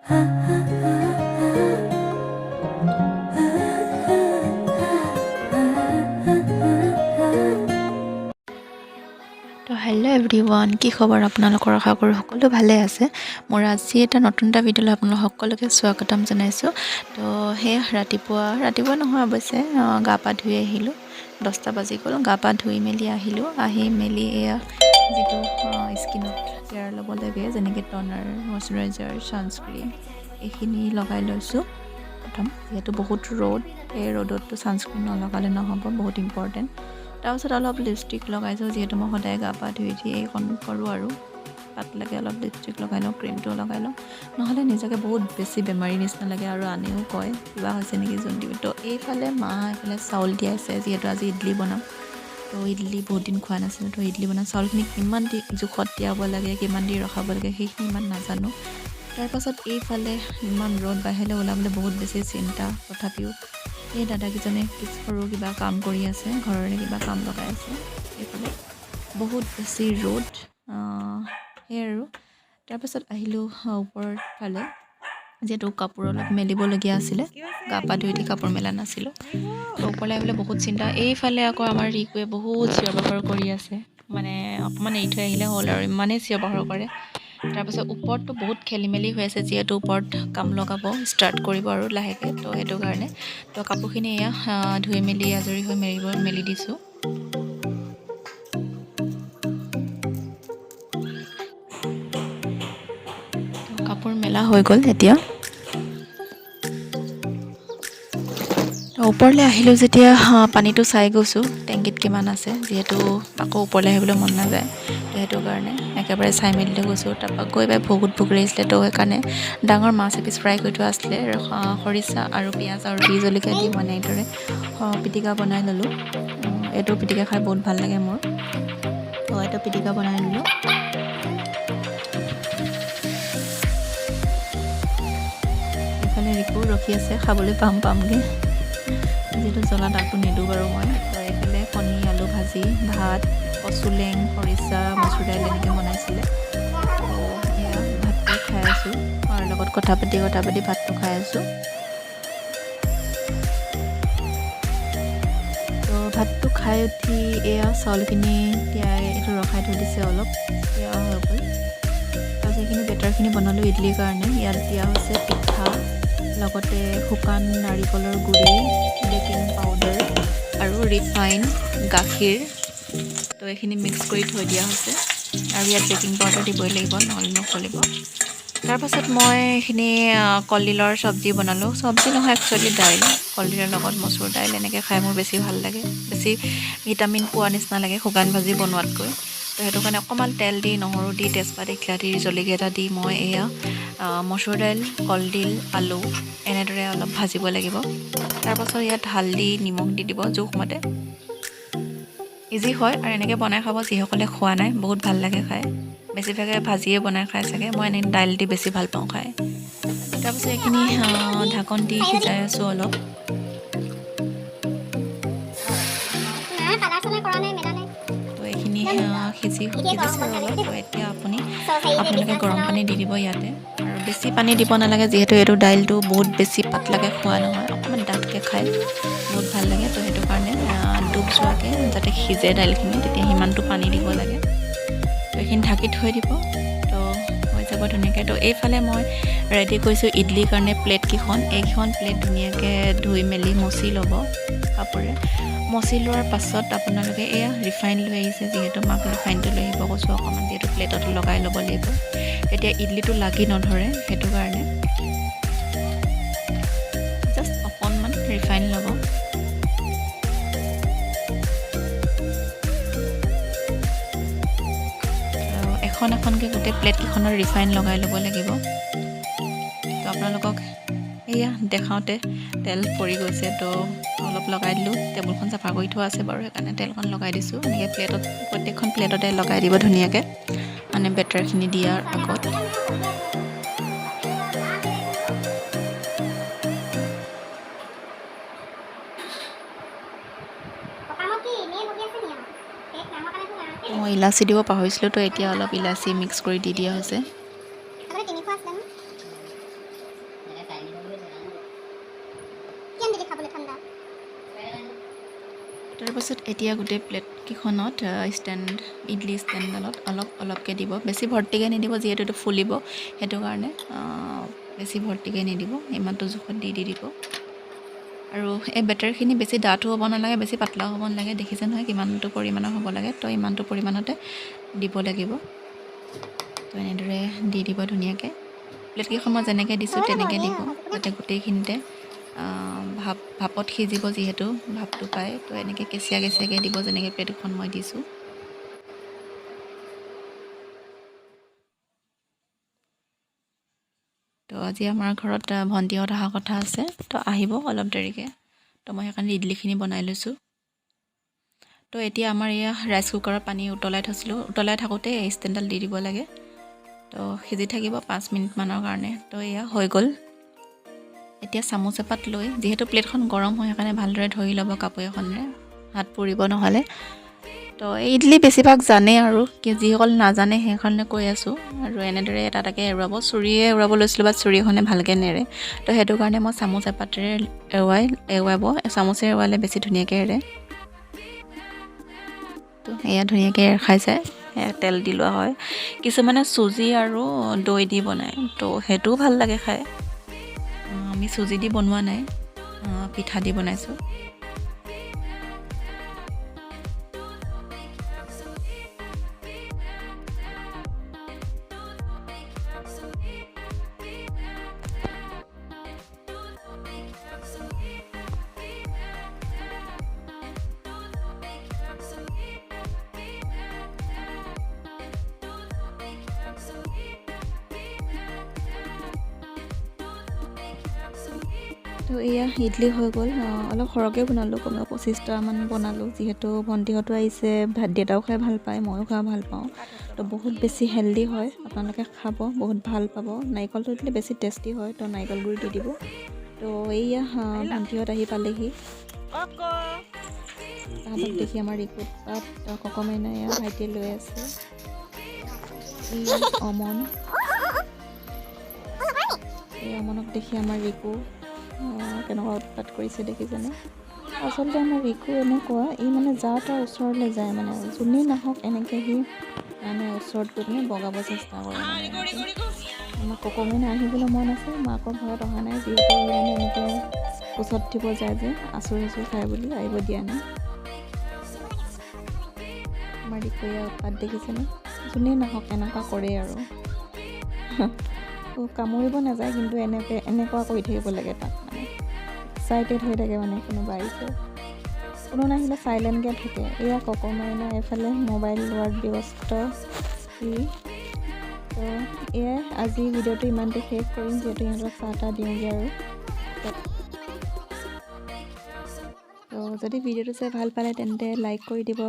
তো hello' everyone, কি খবৰ আপোনালোকৰ? আশা কৰোঁ সকলো ভালে আছে। মোৰ আজি এটা নতুন এটা ভিডিঅ'লৈ আপোনালোক সকলোকে স্বাগতম জনাইছোঁ। তো সেয়া ৰাতিপুৱা নহয় অৱশ্যে, গা পা ধুই আহিলোঁ। 10টা বাজি গ'ল, গা পা ধুই মেলি আহিলোঁ। আহি মেলি এয়া যিটো স্কিনত কেয়াৰ ল'ব লাগে, যেনেকৈ টনাৰ, মইশ্চাৰাইজাৰ, ছানস্ক্ৰীন এইখিনি লগাই লৈছোঁ। প্ৰথম যিহেতু বহুত ৰ'দ, এই ৰ'দততো ছানস্ক্ৰীন নলগালে নহ'ব, বহুত ইম্পৰ্টেণ্ট। তাৰপিছত অলপ লিপষ্টিক লগাইছোঁ, যিহেতু মই সদায় গা পা ধুই এইখন কৰোঁ আৰু পাতলাকৈ অলপ লিপষ্টিক লগাই লওঁ, ক্ৰীমটো লগাই লওঁ, নহ'লে নিজকে বহুত বেছি বেমাৰী নিচিনা লাগে আৰু আনেও কয় কিবা হৈছে নেকি জোন দিব। তো এইফালে মা এইফালে চাউল তিয়াইছে, যিহেতু আজি ইডলি বনাম। তো ইডলি বহুত দিন খোৱা নাছিলোঁ, তো ইডলি বনাম। চাউলখিনি কিমান জোখত তিয়াব লাগে, কিমান দি ৰখাব লাগে সেইখিনি ইমান নাজানো। তাৰপাছত এইফালে ইমান ৰ'দ, বাহিৰলৈ ওলাবলৈ বহুত বেছি চিন্তা। তথাপিও এই দাদাকেইজনে সৰু কিবা কাম কৰি আছে, ঘৰৰে কিবা কাম লগাই আছে। এইফালে বহুত বেছি ৰ'দ, সেয়াই আৰু। তাৰপাছত আহিলোঁ ওপৰৰ ফালে, যিহেতু কাপোৰ অলপ মেলিবলগীয়া আছিলে, গা পা ধুই কাপোৰ মেলা নাছিলোঁ। তো ওপৰলৈ আহিবলৈ বহুত চিন্তা। এইফালে আকৌ আমাৰ ৰিকুৱে বহুত চিঞৰ বাখৰ কৰি আছে, মানে অকণমান এৰি থৈ আহিলে হ'ল আৰু ইমানেই চিঞৰ বাখৰ কৰে। তাৰপাছত ওপৰততো বহুত খেলি মেলি হৈ আছে, যিহেতু ওপৰত কাম লগাব ষ্টাৰ্ট কৰিব আৰু লাহেকৈ। তো সেইটো কাৰণে তো কাপোৰখিনি এয়া ধুই মেলি আজৰি হৈ মেলি দিছোঁ। কাপোৰ মেলা হৈ গ'ল এতিয়া। ওপৰলৈ আহিলোঁ যেতিয়া পানীটো চাই গৈছোঁ টেংকিত কিমান আছে, যিহেতু আকৌ ওপৰলৈ আহিবলৈ মন নাযায়। তো সেইটো কাৰণে একেবাৰে চাই মেলি গৈছোঁ। তাৰপৰা গৈ পাই বহুত ভোক লাগিছিলে, তো সেইকাৰণে ডাঙৰ মাছ এপিচ ফ্ৰাই কৰি থোৱা আছিলে, খৰিচা আৰু পিঁয়াজ আৰু বি জলকীয়া দি মানে এইদৰে পিটিকা বনাই ল'লোঁ। এইটো পিটিকা খাই বহুত ভাল লাগে মোৰ, তো এইটো পিটিকা বনাই ল'লোঁ। এইফালে ৰিকু ৰখি আছে, খাবলৈ পামগৈ, যিহেতু জ্বলা দাগটো নিদিওঁ বাৰু মই। তো এইফালে কণী আলু ভাজি, ভাত, কচুলেং, খৰিচা, মচুৰ দাইল এনেকৈ বনাইছিলে। তো এয়া ভাতটো খাই আছোঁ, আৰু লগত কথা পাতি ভাতটো খাই আছোঁ। তো ভাতটো খাই উঠি এয়া চাউলখিনি তিয়াই এইটো ৰখাই থৈ দিছে, অলপ তিয়া হৈ গ'ল। তাৰপিছত এইখিনি বেটাৰখিনি বনালোঁ ইডলিৰ কাৰণে। ইয়াত দিয়া হৈছে পিঠা, লগতে শুকান নাৰিকলৰ গুড়ি, বেকিং পাউডাৰ আৰু ৰিফাইন গাখীৰ। তো এইখিনি মিক্স কৰি থৈ দিয়া হৈছে, আৰু ইয়াত বেকিং পাউডাৰ দিবই লাগিব, নহ'লে নচলিব। তাৰপাছত মই এইখিনি কলডিলৰ চব্জি বনালোঁ। চব্জি নহয় একচুৱেলি দাইল, কলডিলৰ লগত মচুৰ দাইল এনেকৈ খাই মোৰ বেছি ভাল লাগে, বেছি ভিটামিন পোৱা নিচিনা লাগে শুকান ভাজি বনোৱাতকৈ। তো সেইটো কাৰণে অকণমান তেল দি, নহৰু দি, তেজপাত এখিলা দি, জলকীয়া এটা দি মই এয়া মচুৰ দাইল, কলডিল, আলু এনেদৰে অলপ ভাজিব লাগিব। তাৰপাছত ইয়াত হালধি নিমখ দি দিব জোখমতে। ইজি হয়, আৰু এনেকৈ বনাই খাব যিসকলে খোৱা নাই, বহুত ভাল লাগে খাই। বেছিভাগে ভাজিয়ে বনাই খাই চাগে, মই এনেই দাইল দি বেছি ভাল পাওঁ খাই। তাৰপিছত এইখিনি ঢাকন দি সিজাই আছোঁ অলপ। তো এইখিনি সিজিছে অলপ। তো এতিয়া আপোনালোকে গৰম পানী দি দিব ইয়াতে, আৰু বেছি পানী দিব নালাগে, যিহেতু এইটো দাইলটো বহুত বেছি পাতলাকৈ খোৱা নহয়, অকণমান ডাঠকৈ খাই বহুত ভাল লাগে। তো সেইটো কাৰণে ডুব যোৱাকৈ যাতে সিজে দাইলখিনি, তেতিয়া সিমানটো পানী দিব লাগে। তো এইখিনি ঢাকি থৈ দিব, তো হৈ যাব ধুনীয়াকৈ। তো এইফালে মই ৰেডি কৰিছোঁ ইডলিৰ কাৰণে প্লেটকেইখন। এইকেইখন প্লেট ধুনীয়াকৈ ধুই মেলি মচি ল'ব কাপোৰে। মচি লোৱাৰ পাছত আপোনালোকে এয়া ৰিফাইন লৈ আহিছে, যিহেতু মাক ৰিফাইনটো লৈ আহিব কৈছোঁ অকণমান, যিহেতু প্লেটত লগাই ল'ব লাগিব, তেতিয়া ইডলিটো লাগি নধৰে। সেইটো কাৰণে জাষ্ট অকণমান ৰিফাইন ল'ব। আৰু এখনকৈ গোটেই প্লেটকেইখনত ৰিফাইন লগাই ল'ব লাগিব। তো আপোনালোকক এয়া দেখাওঁতে তেল পৰি গৈছে, তো অলপ লগাই দিলোঁ। টেবুলখন চাফা কৰি থোৱা আছে বাৰু, সেইকাৰণে তেলখন লগাই দিছোঁ। এনেকৈ প্লেটত, প্ৰত্যেকখন প্লেটতে লগাই দিব ধুনীয়াকৈ, মানে বেটাৰখিনি দিয়াৰ আগত। মই ইলাচি দিব পাহৰিছিলোঁ, তো এতিয়া অলপ ইলাচি মিক্স কৰি দি দিয়া হৈছে। তাৰপাছত এতিয়া গোটেই প্লেটকেইখনত ইডলি ষ্টেণ্ডডালত অলপ অলপকৈ দিব, বেছি ভৰ্তিকৈ নিদিব যিহেতু এইটো ফুলিব, সেইটো কাৰণে বেছি ভৰ্তিকৈ নিদিব, ইমানটো জোখত দি দিব। আৰু এই বেটাৰখিনি বেছি ডাঠো হ'ব নালাগে, বেছি পাতলাও হ'ব নালাগে, দেখিছে নহয় কিমানটো পৰিমাণৰ হ'ব লাগে, তো ইমানটো পৰিমাণতে দিব লাগিব। তো এনেদৰে দি দিব ধুনীয়াকৈ। প্লেটকেইখন মই যেনেকৈ দিছোঁ তেনেকৈ দিব, যাতে গোটেইখিনিতে ভাপত সিজিব, যিহেতু ভাপটো পায়, তো এনেকৈ কেঁচিয়া কেঁচিয়াকৈ দিব, যেনেকৈ প্লেটখন মই দিছোঁ। তো আজি আমাৰ ঘৰত ভণ্টিহঁত অহা কথা আছে, তো আহিব অলপ দেৰিকৈ, তো মই সেইকাৰণে ইডলিখিনি বনাই লৈছোঁ। তো এতিয়া আমাৰ এয়া ৰাইচ কুকাৰৰ পানী উতলাই থৈছিলোঁ, উতলাই থাকোঁতে এই ষ্টেণ্ডডাল দি দিব লাগে, তো সিজি থাকিব 5 মিনিটমানৰ কাৰণে। তো এয়া হৈ গ'ল। এতিয়া চামুচ এপাত লৈ, যিহেতু প্লেটখন গৰম হয় সেইকাৰণে ভালদৰে ধৰি ল'ব কাপোৰ এখনেৰে, হাত পুৰিব নহ'লে। তো এই ইডলি বেছিভাগ জানে, আৰু যিসকল নাজানে সেইসকলে কৈ আছোঁ, আৰু এনেদৰে এটা এটাকৈ এৰুৱাব, চুৰিয়ে এৰুৱাব লৈছিলোঁ বা চুৰিখনে ভালকৈ নেৰে, তো সেইটো কাৰণে মই চামুচ এপাতেৰে এৰুৱাব, চামুচে এৰুৱালে বেছি ধুনীয়াকৈ এৰে। তো এয়া ধুনীয়াকৈ এৰ খাই যায়, তেল দি লোৱা হয়। কিছুমানে চুজি আৰু দৈ দি বনায়, তো সেইটোও ভাল লাগে খাই। আমি চুজি দি বনোৱা নাই, পিঠা দি বনাইছোঁ। তো এয়া ইডলি হৈ গ'ল, অলপ সৰহকৈ বনালোঁ, কমেও 25টামান বনালোঁ, যিহেতু ভণ্টিহঁতো আহিছে, ভাত দেউতাও খাই ভাল পায়, ময়ো খাই ভাল পাওঁ, তো বহুত বেছি হেল্ডি হয়, আপোনালোকে খাব, বহুত ভাল পাব। নাৰিকলটো দিলে বেছি টেষ্টি হয়, তো নাৰিকল গুড়ি দি দিব। তো এইয়া ভণ্টিহঁত আহি পালেহি, তাহাঁতক দেখি আমাৰ ৰিকুত ককমেনা এয়া ভাইটিয়ে লৈ আছে, অমন, এই অমনক দেখি আমাৰ ৰিকু কেনেকুৱা উৎপাত কৰিছে দেখিছেনে। আচলতে আমাৰ ৰিকু এনেকুৱা, ই মানে যাৰ তাৰ ওচৰলৈ যায়, মানে যোনেই নাহক এনেকৈ সি মানে ওচৰত গৈ পিনে বগাব চেষ্টা কৰে। আমাৰ ককমেনা আহিবলৈ মন আছে, মাকৰ ঘৰত অহা নাই, যিহেতু ই মানে এনেকৈ ওচৰত দিব যায় যে, আচুৰি খাই বুলি আহিব দিয়া নাই। আমাৰ ৰিকুৱে উৎপাত দেখিছেনে, যোনেই নাহক এনেকুৱা কৰে আৰু। কামুৰিব নাযায়, কিন্তু এনেকুৱা কৰি থাকিব লাগে তাক, মানে এক্সাইটেড হৈ থাকে, মানে কোনোবা আহিছে, কোনো নাহিলে চাইলেণ্টকৈ থাকে। এয়া ককমেনা এফালে মোবাইল লোৱাত ব্যস্ত ই। তো এয়াই আজি ভিডিঅ'টো ইমানতে শেষ কৰিম, যিহেতু ইহঁতক চাহ তাহ দিওঁগৈ আৰু। তো যদি ভিডিঅ'টো চাই ভাল পালে তেন্তে লাইক কৰি দিব।